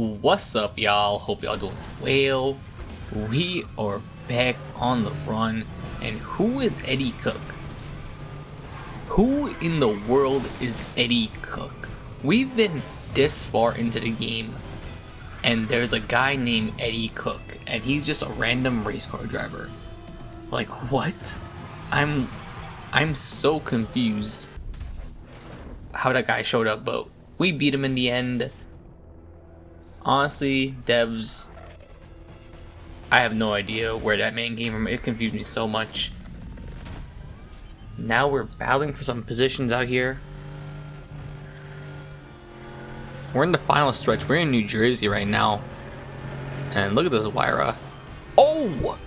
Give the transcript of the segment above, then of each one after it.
What's up, y'all? Hope y'all doing well. We are back on the run, and who is Eddie Cook? Who in the world is Eddie Cook? We've been this far into the game, and there's a guy named Eddie Cook, and he's just a random race car driver. Like, what? I'm so confused how that guy showed up, but we beat him in the end. Honestly, devs, I have no idea where that man came from. It confused me so much. Now we're battling for some positions out here. We're in the final stretch. We're in New Jersey right now. And look at this Wyra. Oh!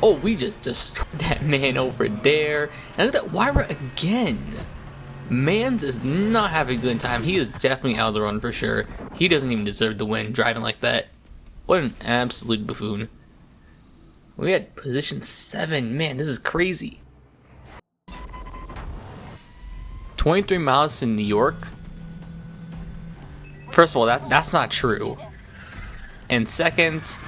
Oh, we just destroyed that man over there. And look at that Wyra again. Mans is not having a good time. He is definitely out of the run for sure. He doesn't even deserve to win driving like that. What an absolute buffoon. We had position 7. Man, this is crazy. 23 miles to New York. First of all, that's not true. And second,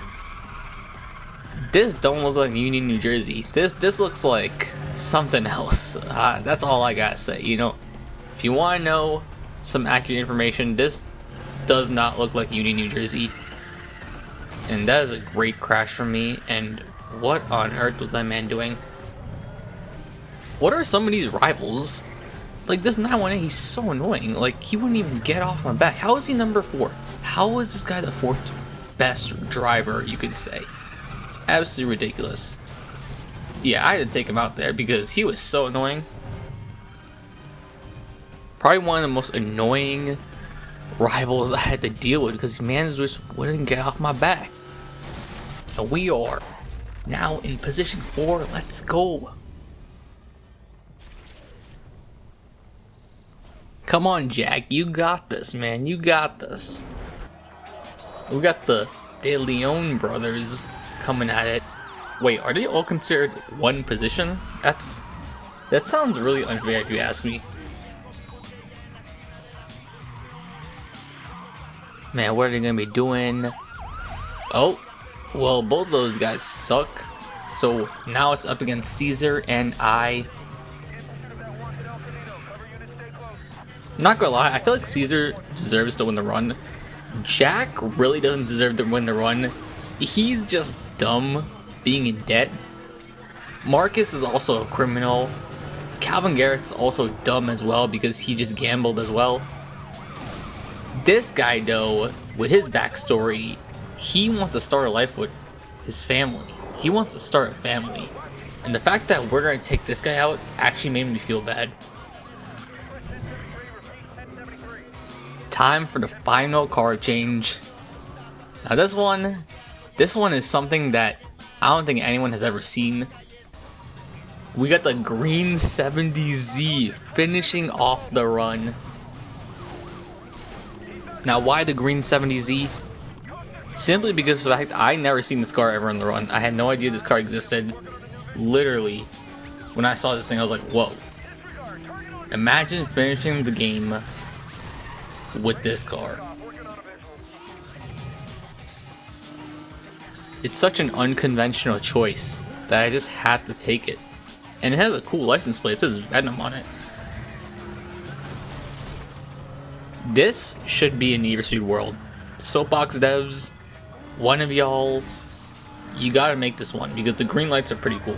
this don't look like Union, New Jersey. This looks like something else. That's all I gotta say. You know, if you want to know some accurate information, this does not look like Union, New Jersey. And that is a great crash from me. And what on earth was that man doing? What are some of these rivals? Like this 918, he's so annoying. Like he wouldn't even get off my back. How is he number 4? How is this guy the 4th best driver, you could say? It's absolutely ridiculous. Yeah, I had to take him out there because he was so annoying. Probably one of the most annoying rivals I had to deal with because man just wouldn't get off my back. And we are now in position 4. Let's go. Come on, Jack. You got this, man. You got this. We got the De Leon brothers coming at it. Wait, are they all considered one position? That sounds really unfair if you ask me. Man, what are they gonna be doing? Oh, well, both of those guys suck. So now it's up against Cesar and I. Not gonna lie, I feel like Cesar deserves to win the run. Jack really doesn't deserve to win the run. He's just dumb, being in debt. Marcus is also a criminal. Calvin Garrett's also dumb as well because he just gambled as well. This guy though, with his backstory, he wants to start a life with his family. He wants to start a family. And the fact that we're going to take this guy out actually made me feel bad. Time for the final car change. Now this one is something that I don't think anyone has ever seen. We got the green 70Z finishing off the run. Now why the green 70Z? Simply because of the fact I never seen this car ever on the run. I had no idea this car existed. Literally, when I saw this thing I was like, whoa. Imagine finishing the game with this car. It's such an unconventional choice that I just had to take it. And it has a cool license plate. It says Venom on it. This should be a Need for Speed World. Soapbox devs, one of y'all, you gotta make this one because the green lights are pretty cool.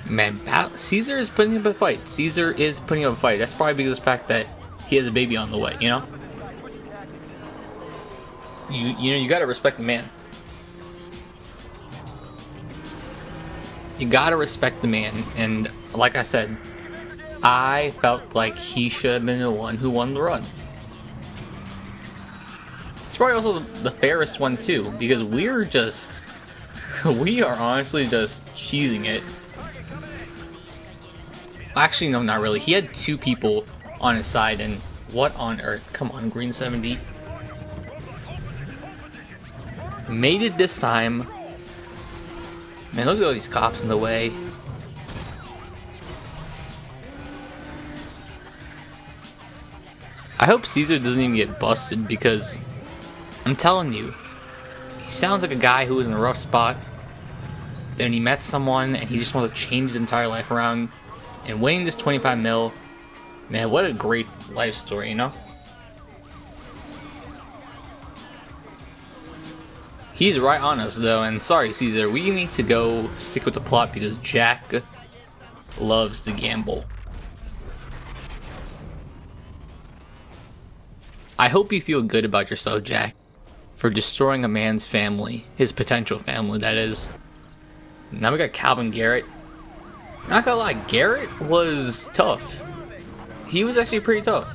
Man, Cesar is putting up a fight. Cesar is putting up a fight. That's probably because of the fact that he has a baby on the way, you know? You gotta respect the man. You gotta respect the man, and like I said, I felt like he should have been the one who won the run. It's probably also the fairest one too, because we are honestly just cheesing it. Actually, no, not really. He had 2 people on his side, and what on earth? Come on, green 70. Made it this time. Man, look at all these cops in the way. I hope Cesar doesn't even get busted, because I'm telling you, he sounds like a guy who was in a rough spot. Then he met someone and he just wanted to change his entire life around. And winning this 25 mil, man, what a great life story, you know? He's right on us though, and sorry Cesar, we need to go stick with the plot because Jack loves to gamble. I hope you feel good about yourself, Jack, for destroying a man's family, his potential family, that is. Now we got Calvin Garrett. Not gonna lie, Garrett was tough. He was actually pretty tough.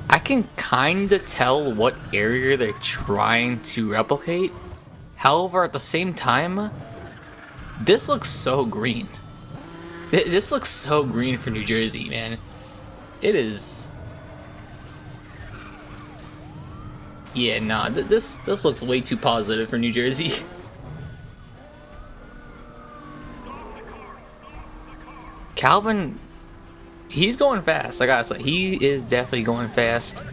I can kinda tell what area they're trying to replicate. However, at the same time, this looks so green. This looks so green for New Jersey, man. It is. Yeah, nah, this looks way too positive for New Jersey. Calvin, he's going fast. I gotta say, he is definitely going fast.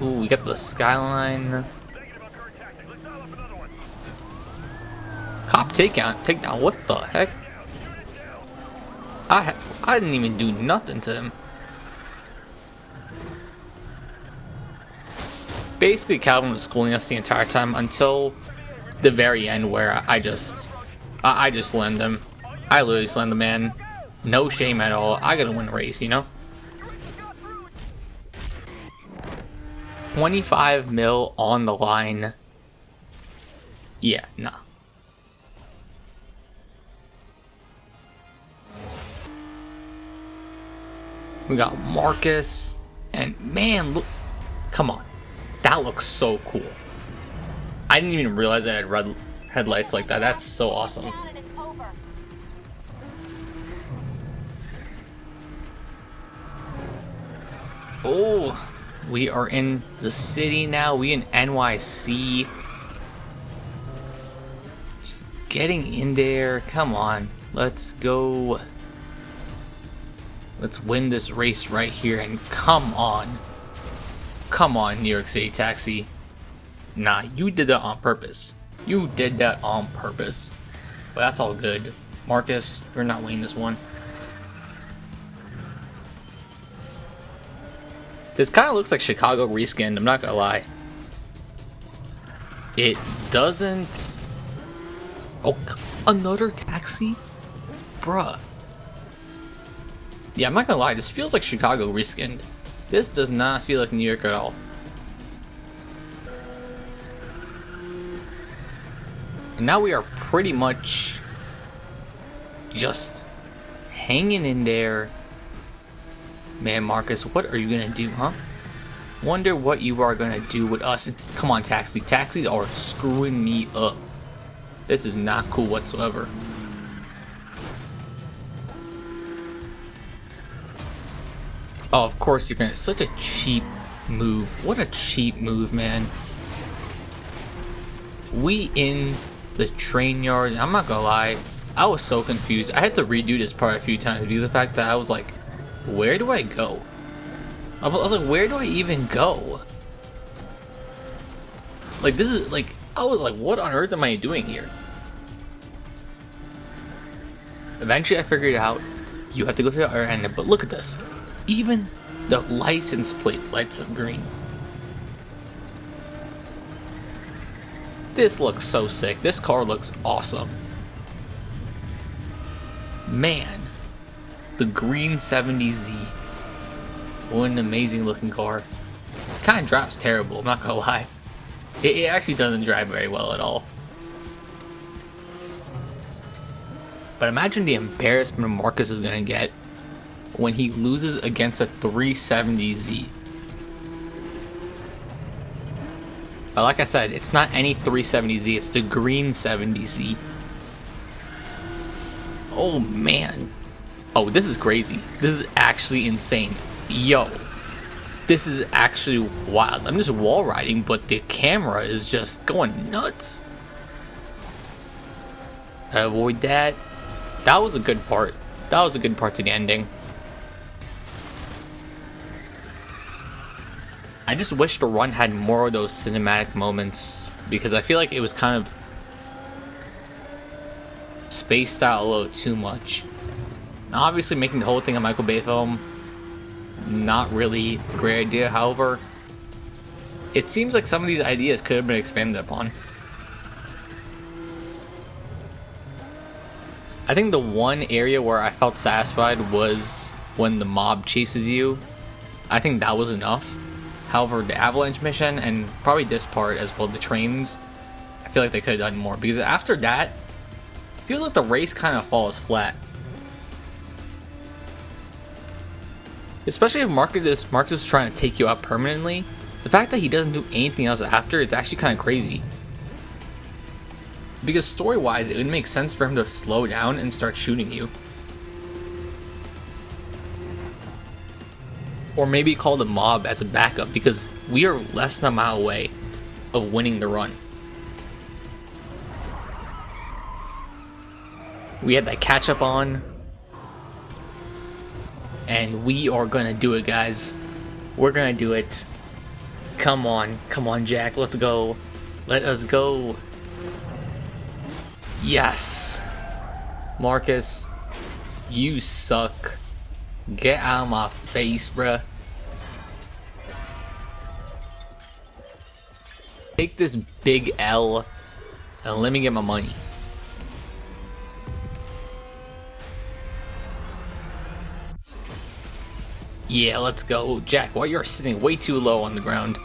Ooh, we got the skyline. Cop takedown. What the heck? I didn't even do nothing to him. Basically, Calvin was schooling us the entire time until the very end, where I just slammed him. I literally slammed the man. No shame at all. I gotta win the race, you know? 25 mil on the line. Yeah, nah. We got Marcus, and man, look, come on, that looks so cool. I didn't even realize I had red headlights like that. That's so awesome. Oh, we are in the city now. We in NYC. Just getting in there. Come on, let's go. Let's win this race right here, and come on. Come on, New York City Taxi. Nah, you did that on purpose. You did that on purpose. But that's all good. Marcus, you're not winning this one. This kind of looks like Chicago reskinned, I'm not gonna lie. It doesn't... Oh, another taxi? Bruh. Yeah, I'm not gonna lie, this feels like Chicago reskinned. This does not feel like New York at all. And now we are pretty much just hanging in there. Man, Marcus, what are you gonna do, huh? Wonder what you are gonna do with us. Come on, taxi. Taxis are screwing me up. This is not cool whatsoever. Oh, of course you're gonna. Such a cheap move. What a cheap move, man. We in the train yard. I'm not gonna lie. I was so confused. I had to redo this part a few times because of the fact that I was like, where do I go? I was like, where do I even go? Like, this is like, I was like, what on earth am I doing here? Eventually I figured it out. You have to go to the other end, but look at this. Even the license plate lights up green. This looks so sick. This car looks awesome. Man, the green 70Z. What an amazing looking car. Kind of drives terrible, I'm not gonna lie. It actually doesn't drive very well at all. But imagine the embarrassment Marcus is gonna get when he loses against a 370Z. But like I said, it's not any 370Z, it's the green 70Z. Oh man. Oh, this is crazy. This is actually insane. Yo. This is actually wild. I'm just wall riding, but the camera is just going nuts. Avoid that. That was a good part. That was a good part to the ending. I just wish the run had more of those cinematic moments, because I feel like it was kind of spaced out a little too much. Now, obviously making the whole thing a Michael Bay film, not really a great idea. However, it seems like some of these ideas could have been expanded upon. I think the one area where I felt satisfied was when the mob chases you. I think that was enough. However, the avalanche mission, and probably this part as well, the trains, I feel like they could have done more, because after that, it feels like the race kind of falls flat. Especially if Marcus is trying to take you out permanently, the fact that he doesn't do anything else after, it's actually kind of crazy. Because story-wise, it would make sense for him to slow down and start shooting you. Or maybe call the mob as a backup, because we are less than a mile away of winning the run. We had that catch up on, and we are gonna do it, guys. We're gonna do it. Come on, Jack, let's go. Let us go. Yes. Marcus, you suck. Get out of my face, bruh. Take this big L and let me get my money. Yeah, let's go. Jack, why you're sitting way too low on the ground.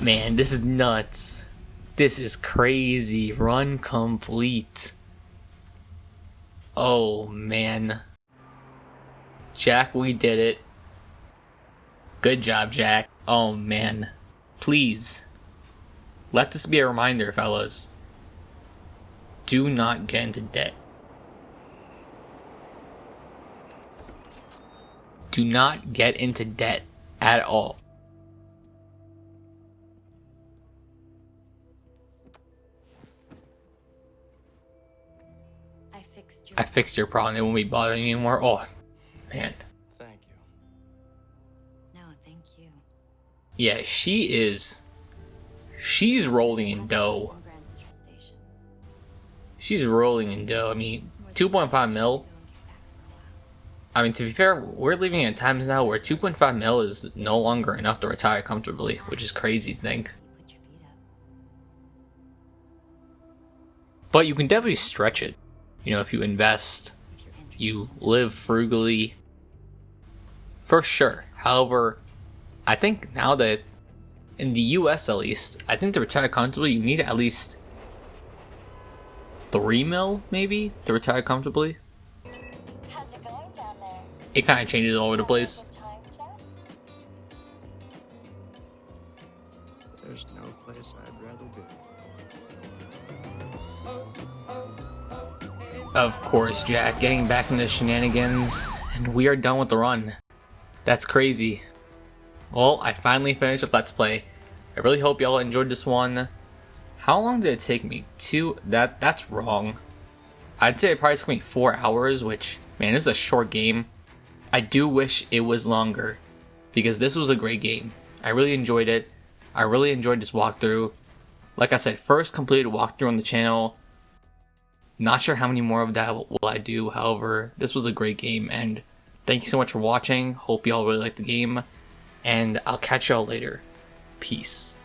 Man, this is nuts. This is crazy. Run complete. Oh, man. Jack, we did it. Good job, Jack. Oh, man. Please. Let this be a reminder, fellas. Do not get into debt. Do not get into debt at all. I fixed your problem. It won't be bothering you anymore. Oh, man. Thank you. No, thank you. Yeah, she's rolling in dough. She's rolling in dough. I mean, 2.5 mil. I mean, to be fair, we're living in times now where 2.5 mil is no longer enough to retire comfortably, which is crazy to think. But you can definitely stretch it. You know, if you invest, you live frugally, for sure. However, I think now that, in the US at least, I think to retire comfortably, you need at least 3 mil, maybe, to retire comfortably. How's it going down there? It kind of changes all over the place. There's no place I'd rather be. Of course, Jack, getting back into shenanigans, and we are done with the run. That's crazy. Well, I finally finished with Let's Play. I really hope y'all enjoyed this one. How long did it take me? That's wrong. I'd say it probably took me 4 hours, which, man, this is a short game. I do wish it was longer, because this was a great game. I really enjoyed it. I really enjoyed this walkthrough. Like I said, first completed walkthrough on the channel. Not sure how many more of that will I do. However, this was a great game, and thank you so much for watching. Hope y'all really liked the game, and I'll catch y'all later. Peace.